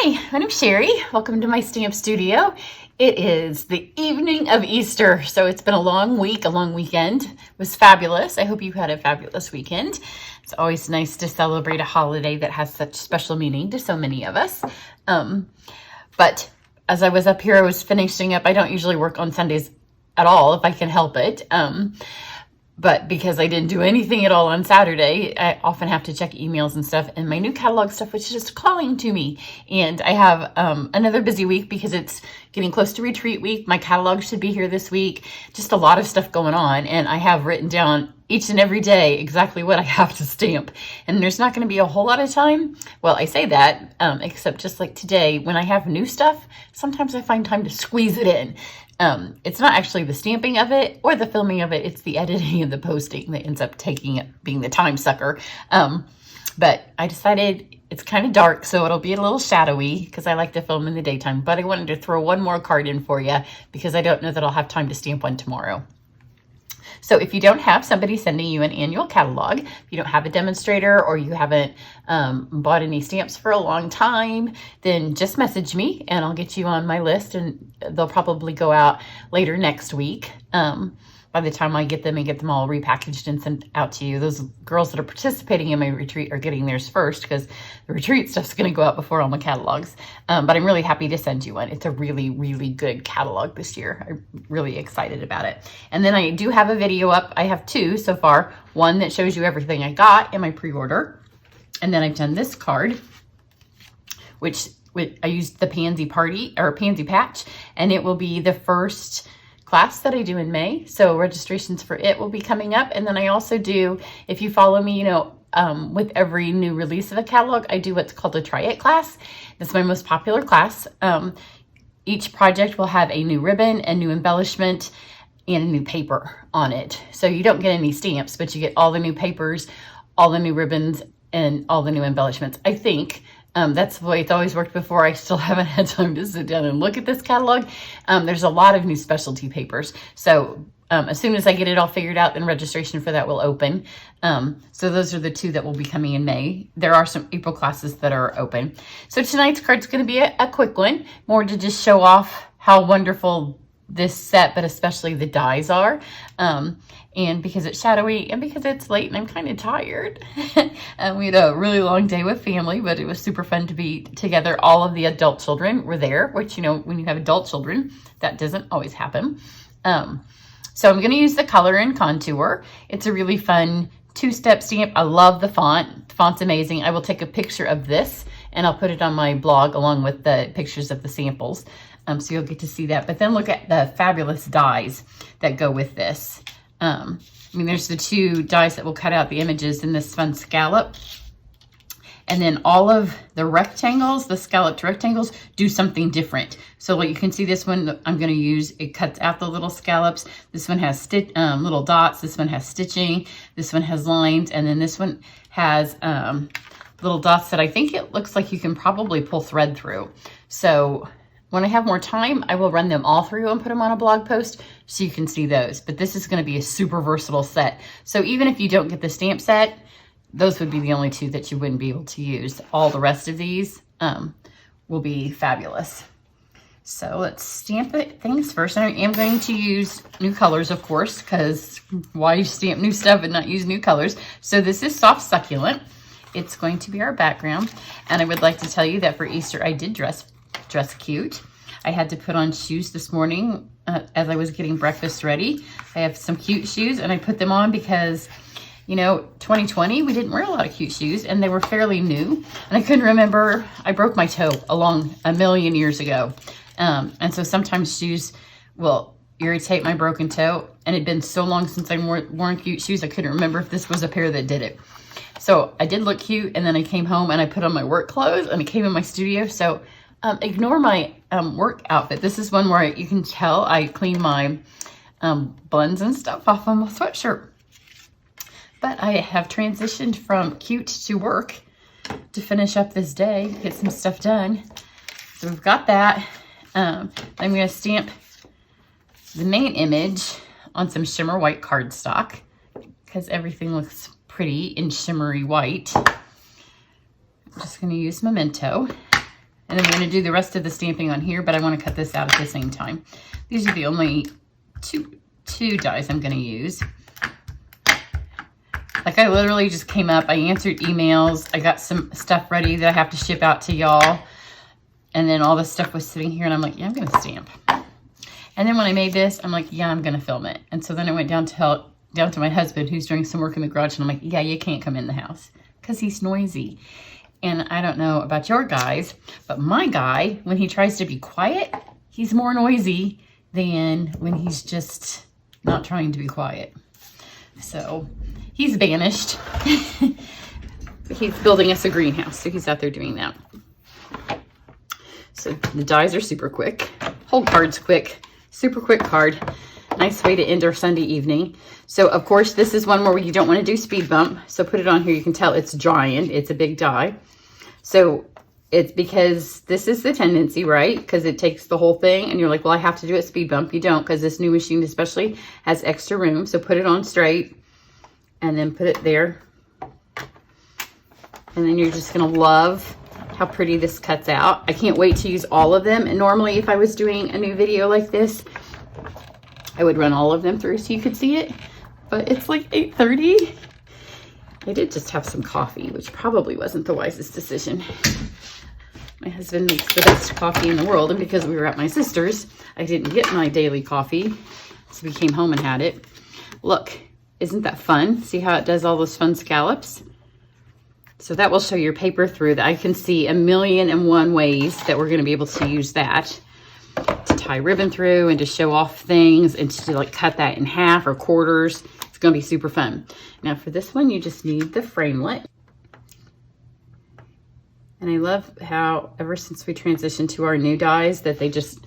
Hi, my name's Cheri. Welcome to my stamp studio. It is the evening of Easter, so it's been a long week, a long weekend. It was fabulous. I hope you had a fabulous weekend. It's always nice to celebrate a holiday that has such special meaning to so many of us. But as I was up here, I was finishing up. I don't usually work on Sundays at all if I can help it. But because I didn't do anything at all on Saturday, I often have to check emails and stuff, and my new catalog stuff was just calling to me. And I have another busy week because it's getting close to retreat week. My catalog should be here this week. Just a lot of stuff going on, and I have written down each and every day exactly what I have to stamp. And there's not going to be a whole lot of time. Well, I say that, except just like today, when I have new stuff, sometimes I find time to squeeze it in. It's not actually the stamping of it or the filming of it. It's the editing and the posting that ends up being the time sucker. But I decided it's kind of dark, so it'll be a little shadowy because I like to film in the daytime. But I wanted to throw one more card in for you because I don't know that I'll have time to stamp one tomorrow. So if you don't have somebody sending you an annual catalog, if you don't have a demonstrator or you haven't bought any stamps for a long time, then just message me and I'll get you on my list, and they'll probably go out later next week. By the time I get them and get them all repackaged and sent out to you, those girls that are participating in my retreat are getting theirs first because the retreat stuff's going to go out before all my catalogs. But I'm really happy to send you one. It's a really, really good catalog this year. I'm really excited about it. And then I do have a video up. I have two so far. One that shows you everything I got in my pre-order. And then I've done this card, which I used the Pansy Patch, and it will be the first class that I do in May. So registrations for it will be coming up. And then I also do, if you follow me, with every new release of a catalog, I do what's called a Try It class. It's my most popular class. Each project will have a new ribbon, a new embellishment, and a new paper on it. So you don't get any stamps, but you get all the new papers, all the new ribbons, and all the new embellishments. I think that's the way it's always worked before. I still haven't had time to sit down and look at this catalog. There's a lot of new specialty papers. So as soon as I get it all figured out, then registration for that will open. So those are the two that will be coming in May. There are some April classes that are open. So tonight's card's going to be a quick one, more to just show off how wonderful this set, but especially the dies are. And because it's shadowy and because it's late and I'm kind of tired. And we had a really long day with family, but it was super fun to be together. All of the adult children were there, which, when you have adult children, that doesn't always happen. So I'm going to use the color and contour. It's a really fun two-step stamp. I love the font. The font's amazing. I will take a picture of this and I'll put it on my blog along with the pictures of the samples. So you'll get to see that. But then look at the fabulous dies that go with this. There's the two dies that will cut out the images in this fun scallop. And then all of the rectangles, the scalloped rectangles, do something different. So like you can see this one I'm going to use, it cuts out the little scallops. This one has little dots. This one has stitching. This one has lines. And then this one has little dots that I think it looks like you can probably pull thread through. So when I have more time, I will run them all through and put them on a blog post so you can see those. But this is going to be a super versatile set. So even if you don't get the stamp set, those would be the only two that you wouldn't be able to use. All the rest of these will be fabulous. So let's stamp things first. I am going to use new colors, of course, because why stamp new stuff and not use new colors? So this is Soft Succulent. It's going to be our background. And I would like to tell you that for Easter, I did dress cute. I had to put on shoes this morning as I was getting breakfast ready. I have some cute shoes and I put them on because 2020 we didn't wear a lot of cute shoes and they were fairly new, and I couldn't remember. I broke my toe along a million years ago, and so sometimes shoes will irritate my broken toe, and it'd been so long since I worn cute shoes I couldn't remember if this was a pair that did it. So I did look cute, and then I came home and I put on my work clothes and I came in my studio. So ignore my work outfit. This is one where you can tell I clean my buns and stuff off of my sweatshirt. But I have transitioned from cute to work to finish up this day, get some stuff done. So we've got that. I'm going to stamp the main image on some shimmer white cardstock because everything looks pretty in shimmery white. I'm just going to use Memento. And then we're going to do the rest of the stamping on here, but I want to cut this out at the same time. These are the only two dies I'm going to use. Like, I literally just came up, I answered emails, I got some stuff ready that I have to ship out to y'all. And then all this stuff was sitting here and I'm like, yeah, I'm going to stamp. And then when I made this, I'm like, yeah, I'm going to film it. And so then I went down to my husband who's doing some work in the garage. And I'm like, yeah, you can't come in the house because he's noisy. And I don't know about your guys, but my guy, when he tries to be quiet, he's more noisy than when he's just not trying to be quiet. So he's banished. He's building us a greenhouse, so he's out there doing that. So the dies are super quick. Whole card's quick. Super quick card. Nice way to end our Sunday evening. So, of course, this is one where you don't want to do speed bump. So put it on here. You can tell it's giant. It's a big die. So it's because this is the tendency, right? Because it takes the whole thing. And you're like, well, I have to do it speed bump. You don't, because this new machine especially has extra room. So put it on straight. And then put it there. And then you're just going to love how pretty this cuts out. I can't wait to use all of them. And normally if I was doing a new video like this, I would run all of them through so you could see it. But it's like 8:30. I did just have some coffee, which probably wasn't the wisest decision. My husband makes the best coffee in the world. And because we were at my sister's, I didn't get my daily coffee. So we came home and had it. Look, isn't that fun? See how it does all those fun scallops? So that will show your paper through. That I can see 1,000,001 ways that we're going to be able to use that to tie ribbon through and to show off things and to like cut that in half or quarters. It's going to be super fun. Now for this one, you just need the framelit. And I love how ever since we transitioned to our new dies that they just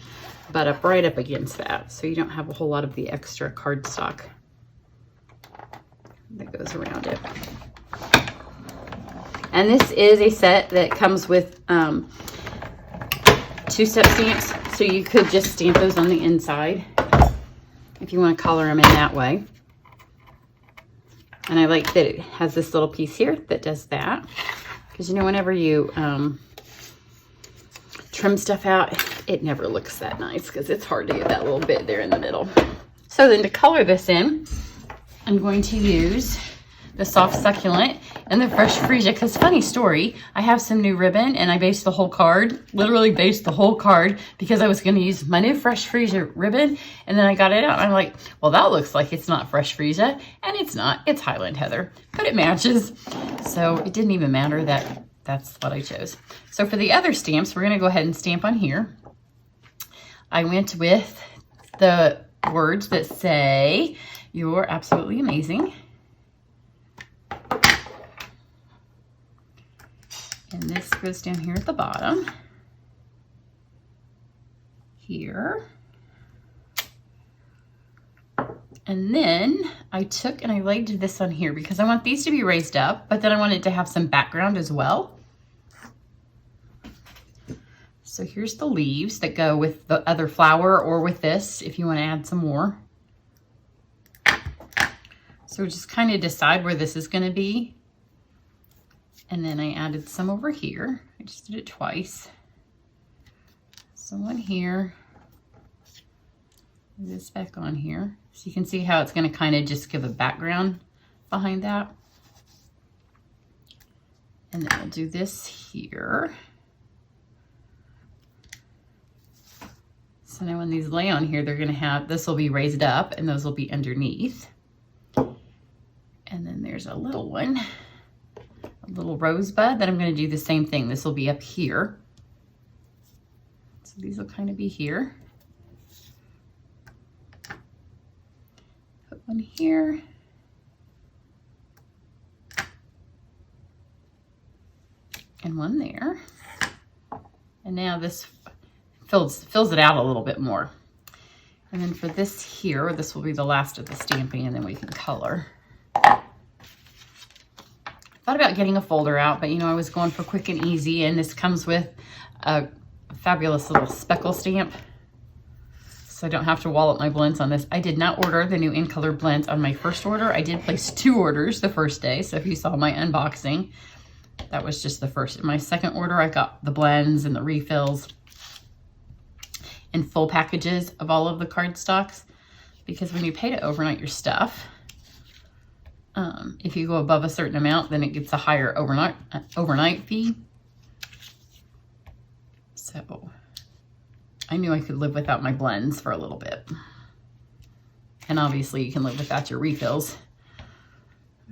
butt up right up against that. So you don't have a whole lot of the extra cardstock that goes around it. And this is a set that comes with 2-step stamps, so you could just stamp those on the inside if you want to color them in that way. And I like that it has this little piece here that does that, because you know, whenever you trim stuff out, it never looks that nice because it's hard to get that little bit there in the middle. So then to color this in, I'm going to use the soft succulent and the fresh freesia, because funny story, I have some new ribbon and I based the whole card, literally based the whole card because I was going to use my new fresh freesia ribbon, and then I got it out and I'm like, well, that looks like it's not fresh freesia, and it's not, it's Highland Heather, but it matches. So it didn't even matter that that's what I chose. So for the other stamps, we're going to go ahead and stamp on here. I went with the words that say, "You're absolutely amazing." And this goes down here at the bottom. Here. And then I took and I laid this on here because I want these to be raised up, but then I wanted to have some background as well. So here's the leaves that go with the other flower or with this if you want to add some more. So just kind of decide where this is going to be. And then I added some over here. I just did it twice. So one here, this back on here. So you can see how it's going to kind of just give a background behind that. And then we'll do this here. So now when these lay on here, they're going to have, this will be raised up and those will be underneath. And then there's a little one. A little rosebud that I'm going to do the same thing. This will be up here. So these will kind of be here. Put one here. And one there. And now this fills it out a little bit more. And then for this here, this will be the last of the stamping, and then we can color. Thought about getting a folder out, but you know, I was going for quick and easy, and this comes with a fabulous little speckle stamp, so I don't have to wallop my blends on this. I did not order the new in color blends on my first order. I did place 2 orders the first day, so if you saw my unboxing, That was just the first. In my second order, I got the blends and the refills and full packages of all of the cardstocks, because when you pay to overnight your stuff, if you go above a certain amount, then it gets a higher overnight fee. So I knew I could live without my blends for a little bit. And obviously you can live without your refills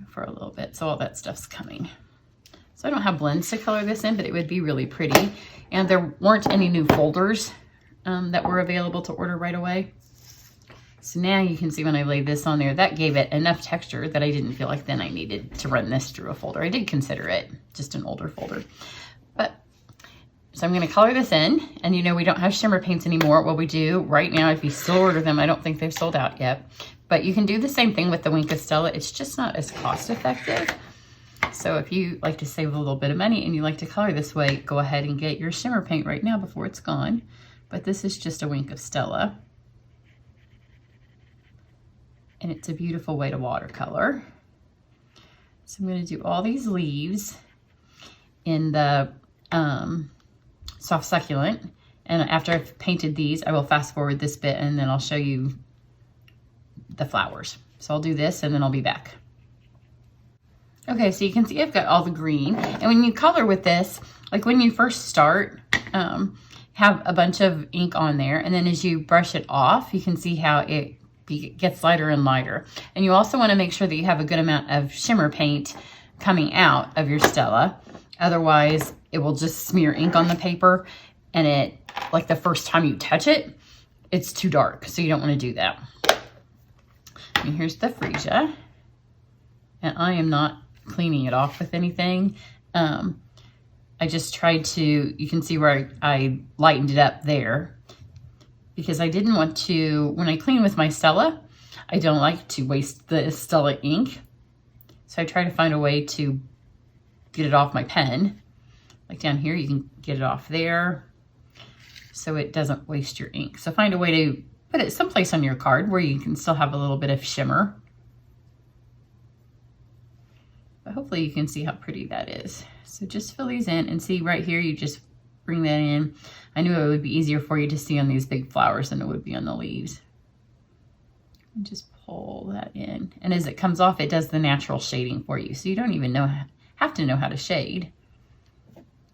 for a little bit. So all that stuff's coming. So I don't have blends to color this in, but it would be really pretty. And there weren't any new folders that were available to order right away. So now you can see when I laid this on there, that gave it enough texture that I didn't feel like then I needed to run this through a folder. I did consider it just an older folder. So I'm going to color this in, and you know we don't have shimmer paints anymore. Well, we do right now. If you still order them, I don't think they've sold out yet. But you can do the same thing with the Wink of Stella. It's just not as cost effective. So if you like to save a little bit of money and you like to color this way, go ahead and get your shimmer paint right now before it's gone. But this is just a Wink of Stella. And it's a beautiful way to watercolor. So I'm going to do all these leaves in the soft succulent, and after I've painted these, I will fast forward this bit and then I'll show you the flowers. So I'll do this and then I'll be back. Okay, so you can see I've got all the green, and when you color with this, like when you first start, have a bunch of ink on there, and then as you brush it off, you can see how it gets lighter and lighter. And you also want to make sure that you have a good amount of shimmer paint coming out of your Stella. Otherwise, it will just smear ink on the paper, and it, like the first time you touch it, it's too dark. So you don't want to do that. And here's the freesia. And I am not cleaning it off with anything. I just tried to, you can see where I lightened it up there, because I didn't want to, when I clean with my Stella, I don't like to waste the Stella ink. So I try to find a way to get it off my pen. Like down here, you can get it off there so it doesn't waste your ink. So find a way to put it someplace on your card where you can still have a little bit of shimmer. But hopefully you can see how pretty that is. So just fill these in, and see right here, you just bring that in. I knew it would be easier for you to see on these big flowers than it would be on the leaves. And just pull that in. And as it comes off, it does the natural shading for you. So you don't even have to know how to shade,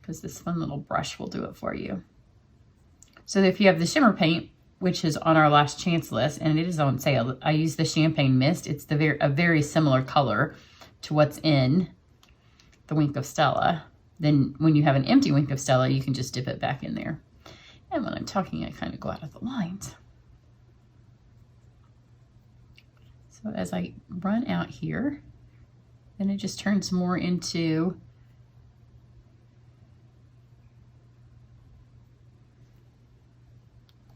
because this fun little brush will do it for you. So if you have the shimmer paint, which is on our last chance list, and it is on sale, I use the Champagne Mist. It's a very similar color to what's in the Wink of Stella. Then when you have an empty Wink of Stella, you can just dip it back in there. And when I'm talking, I kind of go out of the lines. So as I run out here, then it just turns more into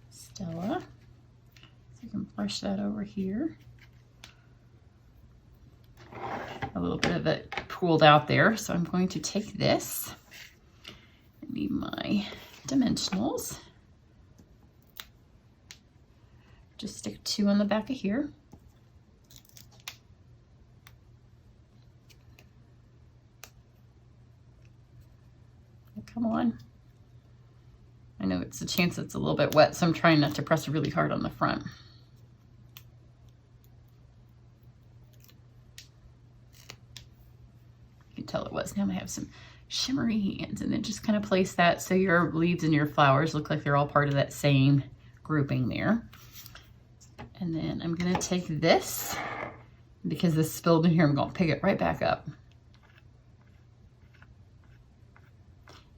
Stella. So you can brush that over here. A little bit of it pooled out there. So I'm going to take this. I need my dimensionals. Just stick 2 on the back of here. Come on. I know it's a chance it's a little bit wet, so I'm trying not to press really hard on the front. You can tell it was. Now I have some shimmery hands, and then just kind of place that so your leaves and your flowers look like they're all part of that same grouping there. And then I'm going to take this, because this spilled in here, I'm going to pick it right back up.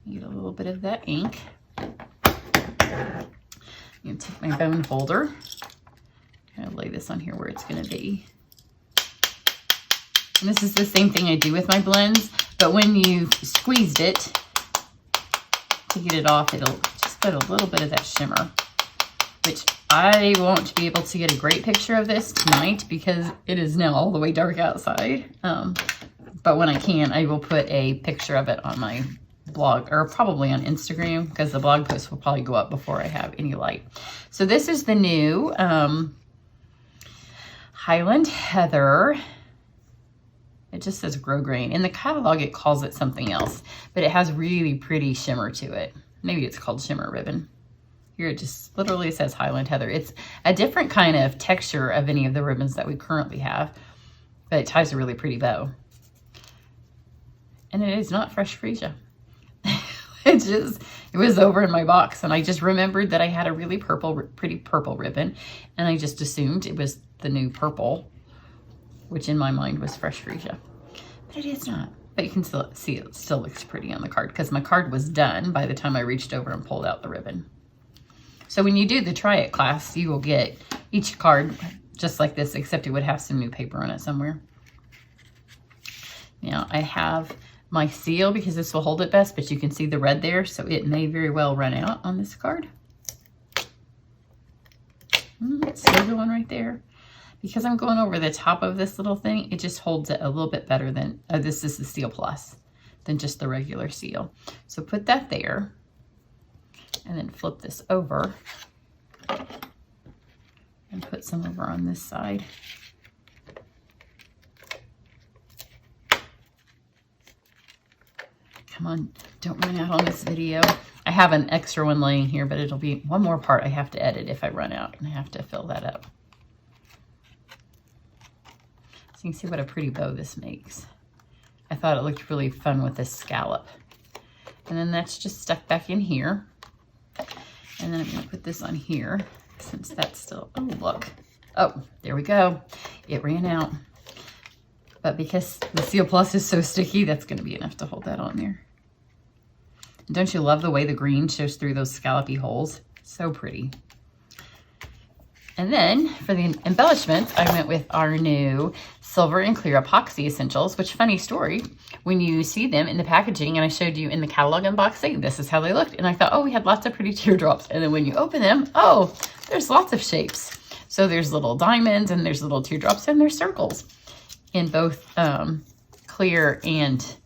Get a little bit of that ink. I'm going to take my bone folder, kind of lay this on here where it's going to be. And this is the same thing I do with my blends, but when you squeezed it to get it off, it'll just put a little bit of that shimmer, which I won't be able to get a great picture of this tonight because it is now all the way dark outside. But when I can, I will put a picture of it on my blog, or probably on Instagram, because the blog post will probably go up before I have any light. So this is the new Highland Heather It just says grosgrain. In the catalog, it calls it something else, but it has really pretty shimmer to it. Maybe it's called shimmer ribbon. Here it just literally says Highland Heather. It's a different kind of texture of any of the ribbons that we currently have, but it ties a really pretty bow. And it is not fresh freesia. It was over in my box, and I just remembered that I had a really pretty purple ribbon, and I just assumed it was the new purple, which in my mind was fresh freesia, but it is not. But you can still see it still looks pretty on the card because my card was done by the time I reached over and pulled out the ribbon. So when you do the try it class, you will get each card just like this, except it would have some new paper on it somewhere. Now I have my seal because this will hold it best, but you can see the red there, so it may very well run out on this card. It's still going right there. Because I'm going over the top of this little thing, it just holds it a little bit better than, this is the Seal Plus, than just the regular seal. So put that there, and then flip this over, and put some over on this side. Come on, don't run out on this video. I have an extra one laying here, but it'll be one more part I have to edit if I run out, and I have to fill that up. So you can see what a pretty bow this makes. I thought it looked really fun with this scallop. And then that's just stuck back in here. And then I'm gonna put this on here since that's still, oh look. Oh, there we go. It ran out. But because the Seal Plus is so sticky, that's gonna be enough to hold that on there. And don't you love the way the green shows through those scallopy holes? So pretty. And then for the embellishments, I went with our new silver and clear epoxy essentials, which, funny story, when you see them in the packaging, and I showed you in the catalog unboxing, this is how they looked. And I thought, oh, we had lots of pretty teardrops. And then when you open them, oh, there's lots of shapes. So there's little diamonds and there's little teardrops and there's circles in both clear and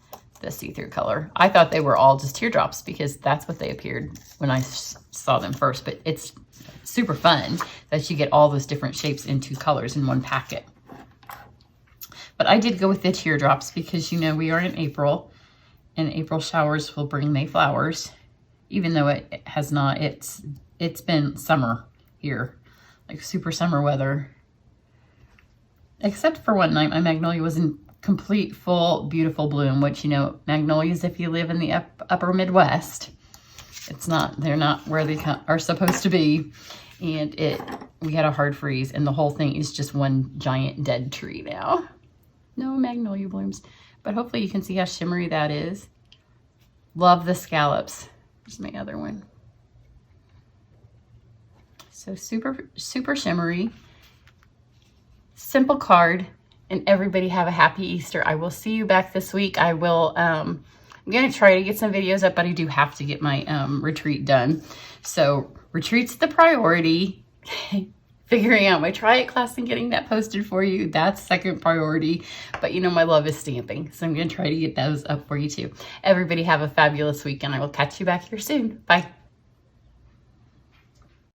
the see-through color. I thought they were all just teardrops because that's what they appeared when I saw them first, but it's super fun that you get all those different shapes in 2 colors in one packet. But I did go with the teardrops because, you know, we are in April, and April showers will bring May flowers, even though it has not. It's been summer here, like super summer weather. Except for one night, my magnolia was in complete, full, beautiful bloom, which, you know, magnolias, if you live in the upper Midwest, they're not where they are supposed to be. And we had a hard freeze, and the whole thing is just one giant dead tree now. No magnolia blooms, but hopefully you can see how shimmery that is. Love the scallops. Here's my other one. So super, super shimmery. Simple card, and everybody have a happy Easter. I will see you back this week. I will, I'm going to try to get some videos up, but I do have to get my retreat done. So retreat's the priority. Figuring out my try it class and getting that posted for you, that's second priority. But you know, my love is stamping, so I'm going to try to get those up for you too. Everybody have a fabulous week, and I will catch you back here soon. Bye.